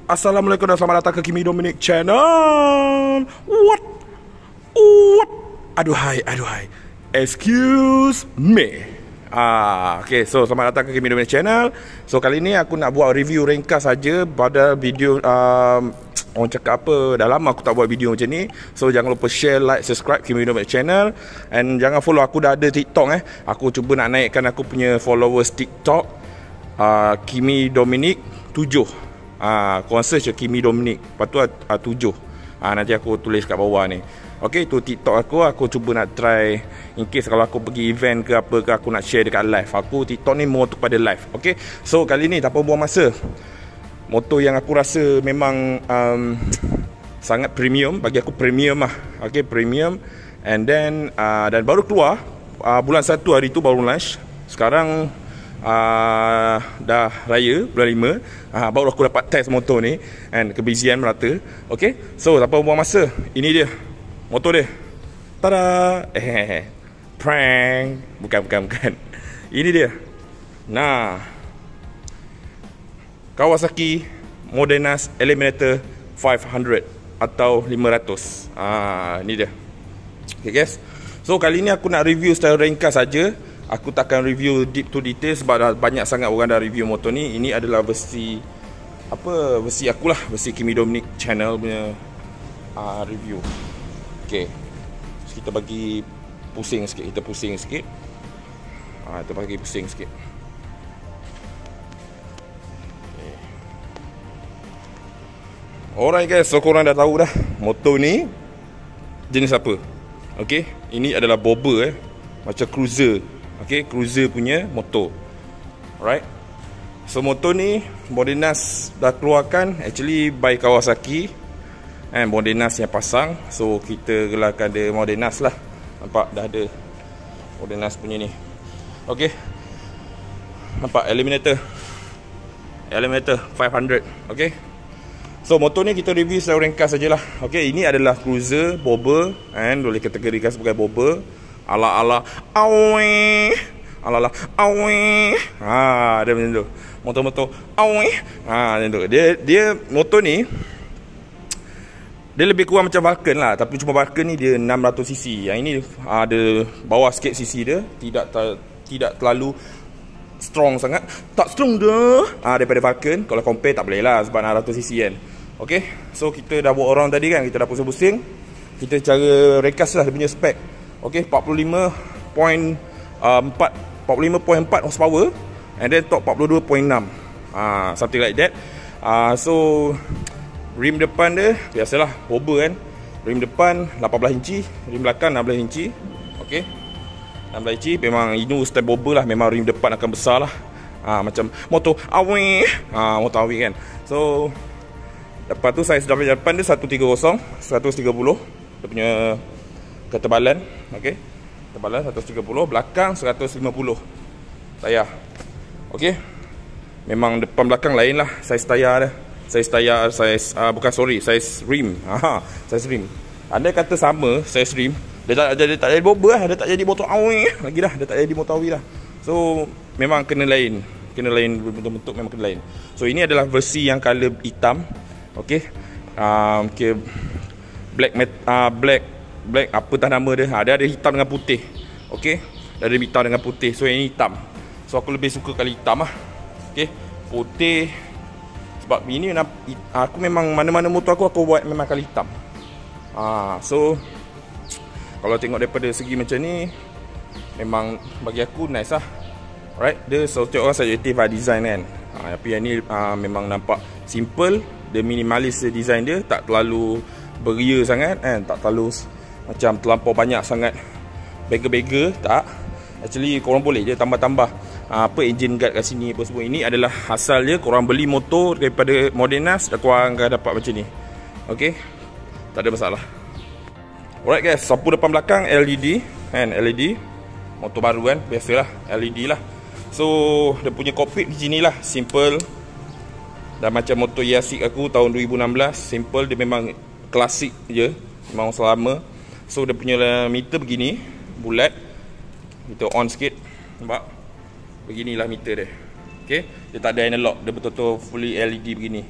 Assalamualaikum dan selamat datang ke Kimi Dominic Channel. What? What? Aduhai. Excuse me. Okay, so selamat datang ke Kimi Dominic Channel. So kali ni aku nak buat review ringkas saja pada video orang cakap apa, dah lama aku tak buat video macam ni. So jangan lupa share, like, subscribe Kimi Dominic Channel. And jangan follow aku, dah ada TikTok Aku cuba nak naikkan aku punya followers TikTok, Kimi Dominic 7. Korang search Kimi Dominic, lepas tu 7. Nanti aku tulis kat bawah ni. Okay, tu TikTok aku cuba nak try. In case kalau aku pergi event ke apa ke, aku nak share dekat live. Aku TikTok ni more kepada live. Okay, so kali ni tanpa buang masa, motor yang aku rasa memang sangat premium, bagi aku premium lah. Okay, premium. And then dan baru keluar bulan 1 hari tu baru launch. Sekarang dah raya bulan 5, baru aku dapat test motor ni, and kebizian merata. Okay, so tanpa buang masa, ini dia motor dia. Tada. Prank. Bukan. Ini dia. Nah, Kawasaki Modenas Eliminator 500 atau 500. Ini dia. Okay guys, so kali ni aku nak review secara ringkas saja. Aku takkan review deep to detail sebab dah banyak sangat orang dah review motor ni. Ini adalah versi versi akulah, versi Kimi Dominic Channel punya review. Okay, so, kita bagi pusing sikit. Kita pusing sikit. Okay. Alright guys, so korang dah tahu dah motor ni jenis apa. Okay, ini adalah bobber macam cruiser. Okay, cruiser punya motor. Alright, so motor ni Modenas dah keluarkan, actually by Kawasaki, and Modenas yang pasang. So kita gelarkan dia Modenas lah. Nampak dah ada Modenas punya ni. Okay, nampak Eliminator 500. Okay, so motor ni kita review secara ringkas sajalah. Okay, ini adalah cruiser bobber, and boleh kategorikan sebagai bobber. Ala-ala awe. Dia macam tu. Motor-motor awe. Macam tu. Dia motor ni dia lebih kurang macam Vulcan lah, tapi cuma Vulcan ni dia 600cc. Yang ini ada bawah sikit cc dia, tidak terlalu strong sangat. Tak strong dah daripada Vulcan. Kalau compare tak boleh lah sebab 600cc kan. Okay, so kita dah buat orang tadi kan, kita dah pusing-pusing. Kita cara ringkas lah dia punya spek. Okay, 45.4 horsepower, and then top 42.6, something like that. So rim depan dia biasalah bobber kan. Rim depan 18 inci, rim belakang 16 inci. Okay, 16 inci. Memang ini style bobber lah. Memang rim depan akan besar lah, macam motor awi. Motor awi kan. So lepas tu saiz depan dia 130. Dia punya ketebalan. Okay, ketebalan 130, belakang 150 tayar. Okay, memang depan belakang lain lah saiz tayar dia. Saiz rim. Saiz rim. Andai kata sama saiz rim, dia tak jadi bobber lah. Dia tak jadi motor awi lagi dah. Dia tak jadi motor awi lah. So memang kena lain. Bentuk memang kena lain. So ini adalah versi yang color hitam. Okay, black apa tak nama dia. Dia ada hitam dengan putih. Okay, dia ada hitam dengan putih. So yang ini hitam. So aku lebih suka kali hitam lah. Okay, putih. Sebab ini aku memang mana-mana motor aku buat memang kali hitam. So kalau tengok daripada segi macam ni, memang bagi aku nice lah. Alright, dia setiap orang subjektif lah design kan. Tapi yang ni memang nampak simple. Dia minimalis design dia, tak terlalu beria sangat kan, tak terlalu macam terlampau banyak sangat bagger tak. Actually korang boleh je tambah-tambah engine guard kat sini apa semua. Ini adalah asal dia. Korang beli motor daripada Modenas, korang akan dapat macam ni. Okay, tak ada masalah. Alright guys, sapu depan belakang LED kan, LED motor baru kan, biasalah LED lah. So dia punya cockpit di sini lah, simple. Dan macam motor Yasik aku tahun 2016, simple. Dia memang klasik je, memang selama. So dia punya meter begini, bulat. Kita on sikit, nampak? Beginilah meter dia. Okay, dia tak ada analog, dia betul-betul fully LED begini.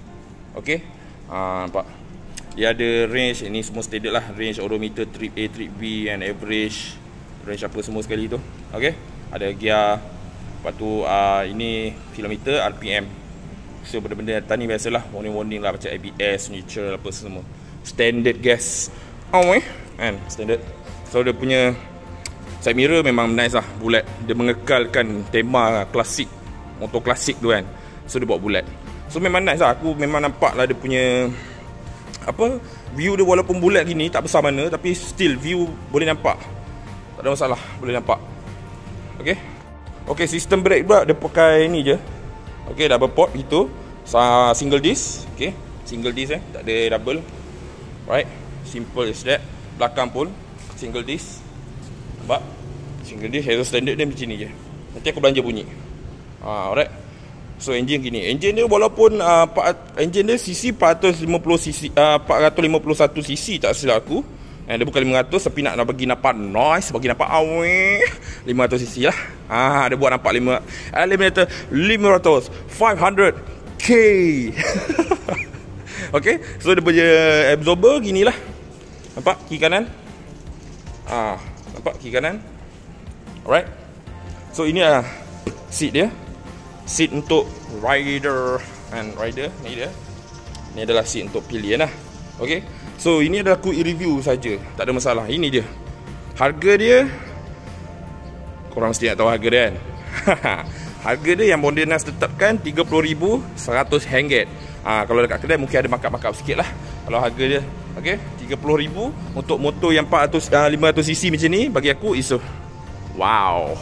Okey. Nampak. Dia ada range, ini semua standard lah, range odometer, trip A, trip B and average, range apa semua sekali tu. Okey. Ada gear. Lepas tu ini kilometer, RPM. So benda-benda atas ni biasalah, warning-warning lah macam ABS, neutral apa semua. Standard gas. Kan, standard. So dia punya side mirror memang nice lah, bulat. Dia mengekalkan tema klasik, motor klasik tu kan. So dia buat bulat. So memang nice lah, aku memang nampak lah dia punya view dia walaupun bulat gini, tak besar mana, tapi still view boleh nampak. Tak ada masalah, boleh nampak. Okay. Okay, sistem brake pula dia pakai ni je. Okay, double port gitu, single disc. Okay, single disc tak ada double. Right, simple as that. Belakang pun single disc. Nampak? Single disc, hero standard dia macam ni je. Nanti aku belanja bunyi. Alright. So engine gini. Engine dia walaupun engine dia cc 450cc, 451 cc tak silap aku. Dia bukan 500 tapi nak bagi nampak noise, bagi nampak 500 cc lah. Dia buat nampak 500k. Okay, so dia punya absorber gini lah. Nampak kiri kanan? Nampak kiri kanan? Alright. So ini lah seat dia. Seat untuk rider ni dia. Ni adalah seat untuk pilihan lah. Okay. So ini adalah quick review saja. Tak ada masalah. Ini dia. Harga dia, korang mesti nak tahu harga dia kan. Harga dia yang Bonda Nas tetapkan RM30,100. Kalau dekat kedai mungkin ada markup sikit lah kalau harga dia. Okay, RM30,000 untuk motor yang 500cc macam ni. Bagi aku is wow.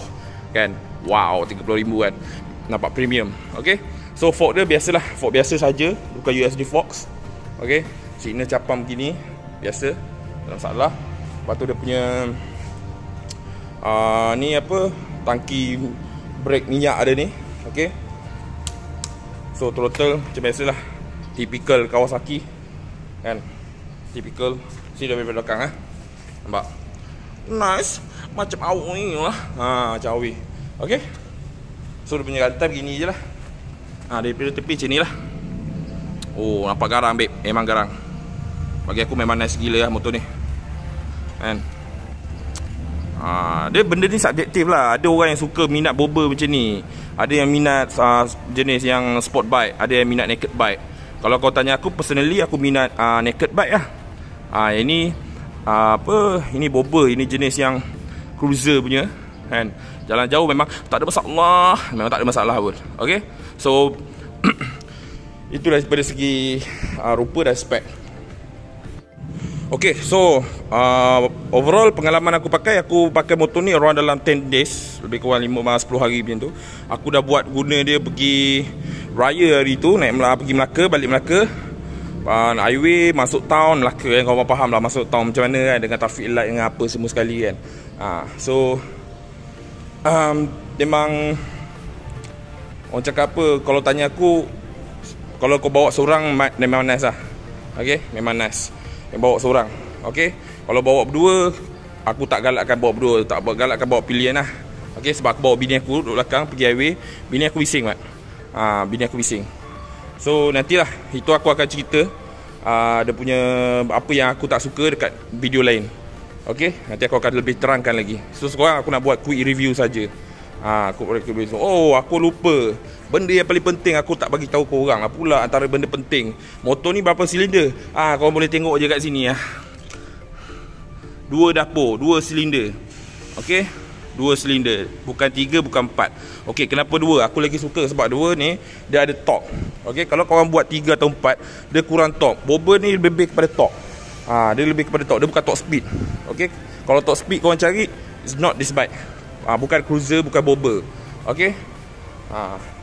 Kan, wow, RM30,000 kan. Nampak premium. Okay, so fork dia biasalah, fork biasa saja, bukan USD Fox. Okay, signal capam begini biasa, tak ada masalah. Lepas tu dia punya ni tangki brake minyak ada ni. Okay, so throttle macam biasalah, typical Kawasaki kan, typical. Sini dari belakang nampak nice, macam Awi lah. Macam Awi. Okay, so dia punya rantai begini je lah. Daripada tepi macam ni lah. Oh, nampak garang babe. Memang garang. Bagi aku memang nice gila lah motor ni kan. Dia benda ni subjektif lah. Ada orang yang suka minat bobber macam ni. Ada yang minat jenis yang sport bike. Ada yang minat naked bike. Kalau kau tanya aku, personally aku minat naked bike lah. Ini ini bobber. Ini jenis yang cruiser punya kan. Jalan jauh memang tak ada masalah. Memang tak ada masalah pun. Okay, so itulah daripada segi rupa dan spek. Okay, so overall pengalaman aku pakai motor ni around dalam 10 days, lebih kurang 5-10 hari macam tu. Aku dah buat guna dia pergi raya hari tu, pergi Melaka, balik Melaka, highway, masuk town Melaka kan. Kau faham lah masuk town macam mana kan, dengan traffic light dengan apa semua sekali kan. So memang orang cakap apa, kalau tanya aku, kalau kau bawa seorang memang nice lah. Okay, memang nice yang bawa seorang. Okay, kalau bawa berdua, aku tak galakkan bawa berdua, tak galakkan bawa pilihan lah. Okay, sebab aku bawa bini aku duduk belakang pergi highway, bini aku bising mat. Bini aku bising. So nantilah, itu aku akan cerita dia punya apa yang aku tak suka dekat video lain. Okay, nanti aku akan lebih terangkan lagi. So sekarang aku nak buat quick review saja. Aku lupa. Benda yang paling penting aku tak bagi tahu korang lah pula, antara benda penting. Motor ni berapa silinder? Korang boleh tengok je kat sini lah. 2 dapur, 2 silinder. Okay, 2 silinder. Bukan 3, bukan 4. Okay, kenapa 2? Aku lagi suka sebab 2 ni dia ada torque. Okay, kalau korang buat 3 atau 4, dia kurang torque. Bobber ni lebih kepada torque. Dia lebih kepada torque, dia bukan torque speed. Okay, kalau torque speed korang cari, it's not this bike. Bukan cruiser, bukan bobber. Okay,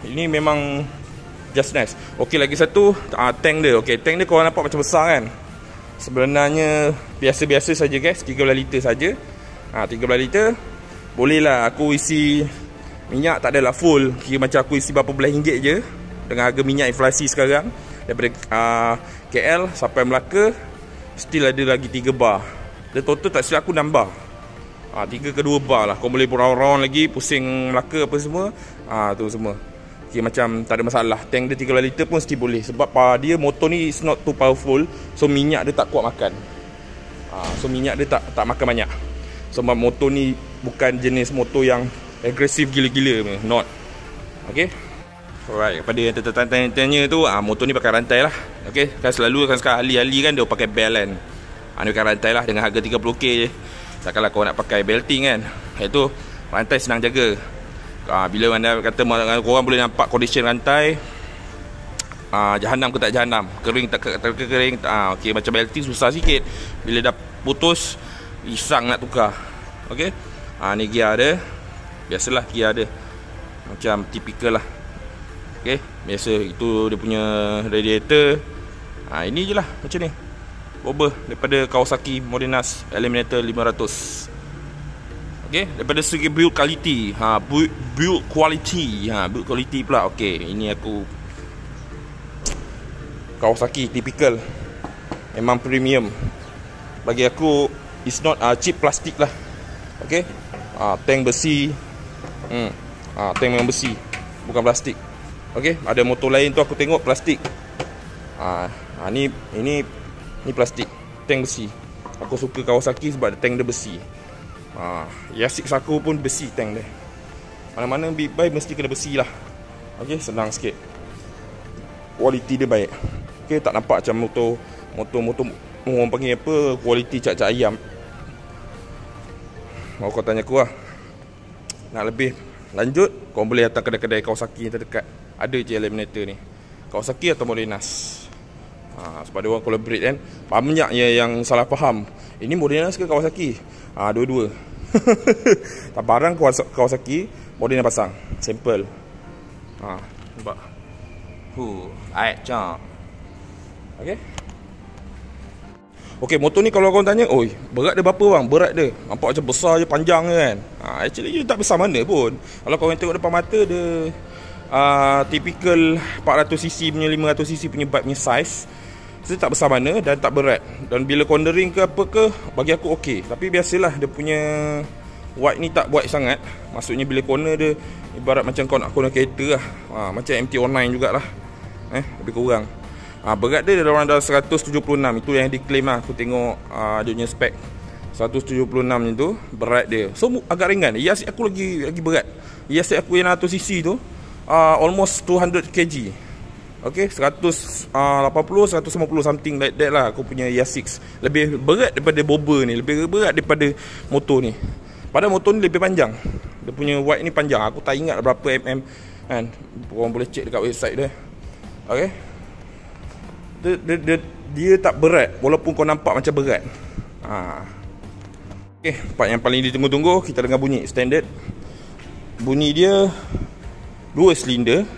ini memang just nice. Okay, lagi satu, tank dia. Okay, tank dia korang nampak macam besar kan. Sebenarnya biasa-biasa saja guys, 13 liter saja. 13 liter. Boleh lah aku isi minyak, tak adalah full. Kira macam aku isi berapa belas ringgit je. Dengan harga minyak inflasi sekarang, daripada KL sampai Melaka, still ada lagi 3 bar. Dia total tak silap aku 6 bar. 3 ke 2 bar lah. Kau boleh round-round lagi, pusing Melaka apa semua. Tu semua. Okay, macam tak ada masalah. Tank dia 3 liter pun still boleh. Sebab dia motor ni is not too powerful. So minyak dia tak kuat makan. So minyak dia tak makan banyak. Sebab motor ni bukan jenis motor yang agresif gila-gila. Not. Okay. Alright, kepada yang tertanya tu, motor ni pakai rantai lah. Okay, kan selalu kan sekarang ahli-ahli kan dia pakai belt kan. Dia pakai rantai lah dengan harga 30k je. Takkanlah kau nak pakai belting kan. Itu rantai senang jaga. Bila anda kata korang boleh nampak condition rantai, jahanam ke tak jahanam, kering tak kering, okay, macam belting susah sikit. Bila dah putus, risang nak tukar. Okay, ni gear dia. Biasalah gear dia macam typical lah. Okay, biasa itu dia punya radiator. Ini je lah macam ni. Bobber daripada Kawasaki Modernas Eliminator 500. Okay, daripada segi build quality, build quality pula. Okay, ini aku Kawasaki typical, memang premium. Bagi aku it's not cheap plastik lah. Okay, tank besi, tank memang besi, bukan plastik. Okay, ada motor lain tu aku tengok plastik. Ini plastik, tank besi. Aku suka Kawasaki sebab tank dia besi. Yasix aku pun besi tank dia. Mana-mana big bike mesti kena besi lah. Okay, senang sikit. Kualiti dia baik. Okay, tak nampak macam motor orang panggil apa, kualiti cak-cak ayam. Mau kau tanya aku lah. Nak lebih lanjut, kau boleh datang kedai-kedai Kawasaki yang terdekat. Ada je Eliminator ni, Kawasaki atau Modernas. Sebab dia orang collaborate kan. Banyak yang salah faham, ini Modernas ke Kawasaki. Dua-dua. Barang Kawasaki, Modernas pasang. Simple. Nampak. Air cak. Okay. Okay, motor ni kalau korang tanya, oi, berat dia berapa bang? Berat dia nampak macam besar je, panjang je kan. Actually dia tak besar mana pun. Kalau korang tengok depan mata dia, typical 400cc punya, 500cc punya bike punya size. Dia tak besar mana dan tak berat. Dan bila cornering ke apa ke, bagi aku okey. Tapi biasalah dia punya wide ni tak wide sangat. Maksudnya bila corner dia ibarat macam kau nak corner kereta lah. Macam MT-09 jugalah. Lebih kurang. Berat dia dalam 176. Itu yang diklaim lah. Aku tengok dia punya spek 176 tu berat dia. So agak ringan. Yasix aku lagi berat. Yasix aku yang 100cc tu almost 200 kg. Okay, 180, 150 something like that lah. Aku punya Yasix lebih berat daripada Bobber ni. Lebih berat daripada motor ni. Padahal motor ni lebih panjang. Dia punya wide ni panjang. Aku tak ingat berapa mm kan. Korang boleh check dekat website dia. Okay, dia tak berat walaupun kau nampak macam berat. Okay, part yang paling ditunggu-tunggu, kita dengar bunyi standard. Bunyi dia 2 silinder.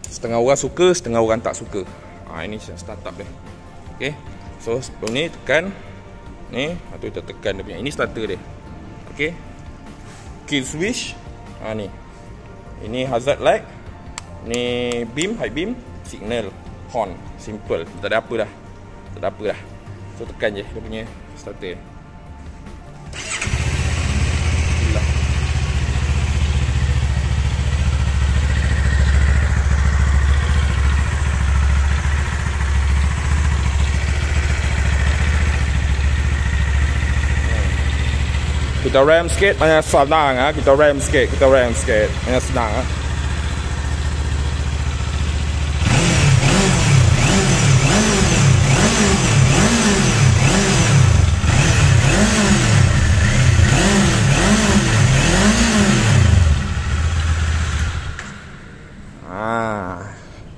Setengah orang suka, setengah orang tak suka. Ini startup dia. Okay, so sebelum ni tekan ni, atau kita tekan dia punya. Ini starter dia. Okay, kill switch. Ni, ini hazard light. Ni beam, high beam, signal, horn. Simple, tak ada apa dah. Tak ada apa dah. So tekan je dia punya starter. Kita ram sikit, banyak senang. Kita ram sikit, banyak senang.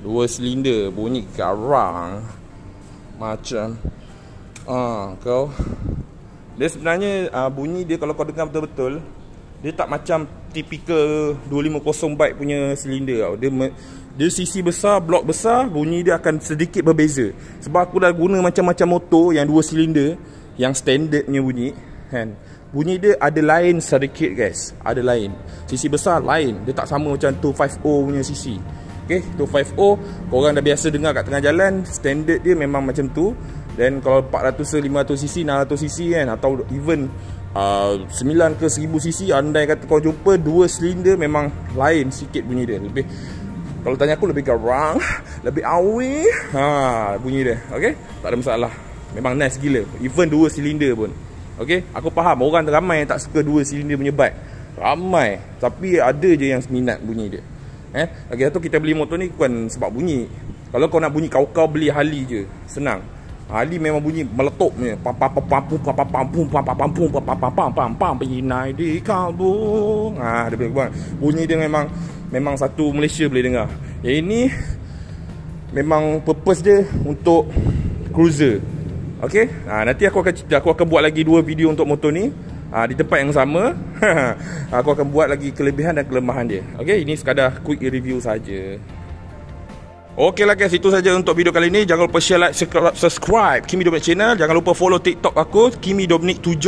Dua silinder, bunyi garang macam kau. Dia sebenarnya bunyi dia kalau kau dengar betul-betul, dia tak macam typical 250 bike punya silinder tau. Dia cc besar, blok besar, bunyi dia akan sedikit berbeza. Sebab aku dah guna macam-macam motor yang 2 silinder, yang standard punya bunyi kan. Bunyi dia ada lain sedikit guys. Ada lain. cc besar lain. Dia tak sama macam 250 punya cc. Okay, 250 korang dah biasa dengar kat tengah jalan, standard dia memang macam tu. Dan kalau 400, 500cc, 600cc kan, atau even 9 ke 1000cc, andai kata kau jumpa 2 silinder, memang lain sikit bunyi dia. Lebih Kalau tanya aku lebih garang, lebih awi. Bunyi dia. Okey? Tak ada masalah. Memang nice gila. Even 2 silinder pun. Okey? Aku faham orang ramai yang tak suka 2 silinder punya bike. Ramai. Tapi ada je yang minat bunyi dia. Lagi satu, kita beli motor ni bukan sebab bunyi. Kalau kau nak bunyi, kau beli Harley je. Senang. Harley memang bunyi meletup ni. Pinai di kalbu. Dia boleh bunyi dia memang satu Malaysia boleh dengar. Yang ini memang purpose dia untuk cruiser. Okey? Nanti aku akan buat lagi 2 video untuk motor ni. Di tempat yang sama. Aku akan buat lagi kelebihan dan kelemahan dia. Okey, ini sekadar quick review saja. Okeylah guys, itu saja untuk video kali ini. Jangan lupa share, like, subscribe Kimi Dominic channel. Jangan lupa follow TikTok aku, Kimi Dominic 7.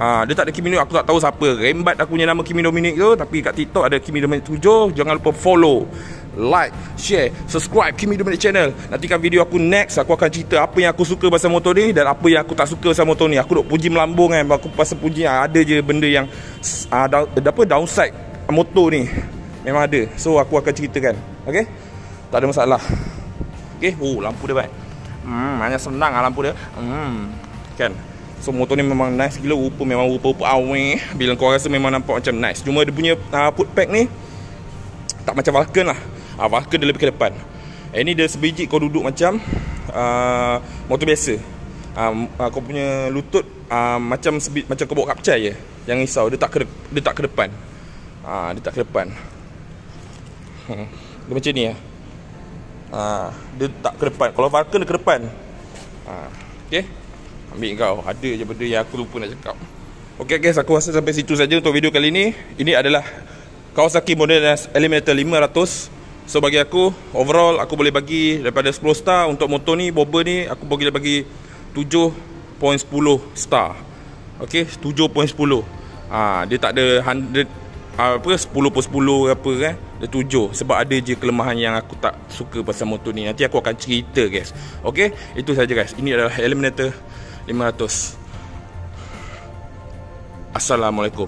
Dia tak ada Kimi Dominic, aku tak tahu siapa rembat aku punya nama Kimi Dominic tu. Tapi kat TikTok ada Kimi Dominic 7. Jangan lupa follow, like, share, subscribe Kimi Dominic channel. Nantikan video aku next. Aku akan cerita apa yang aku suka pasal motor ni dan apa yang aku tak suka pasal motor ni. Aku duk puji melambung kan. Aku pasal puji ada je benda yang downside motor ni. Memang ada. So aku akan ceritakan. Okay, tak ada masalah. Okay, lampu dia baik. Hanya senang lampu dia. Kan. So motor ni memang nice gila. Memang rupa awet. Bila kau rasa memang nampak macam nice. Cuma dia punya foot pack ni tak macam Vulcan lah. Vulcan dia lebih ke depan. Ini dia sebiji kau duduk macam motor biasa. Kau punya lutut macam kau bawa kapcai je. Jangan risau, dia tak ke depan. Dia tak ke depan. Dia macam ni lah. Dia tak ke depan. Kalau Vulcan dia ke depan. Okay, ambil kau. Ada je benda yang aku lupa nak cakap. Okay guys, aku rasa sampai situ saja untuk video kali ni. Ini adalah Kawasaki model Eliminator 500. So bagi aku, overall aku boleh bagi daripada 10 star. Untuk motor ni, bobber ni, aku boleh bagi 7.10 star. Okay, 7.10. Dia tak ada 100 10 per 10 apa kan. Dia 7. Sebab ada je kelemahan yang aku tak suka pasal motor ni. Nanti aku akan cerita guys. Okay, itu saja guys. Ini adalah Eliminator 500. Assalamualaikum.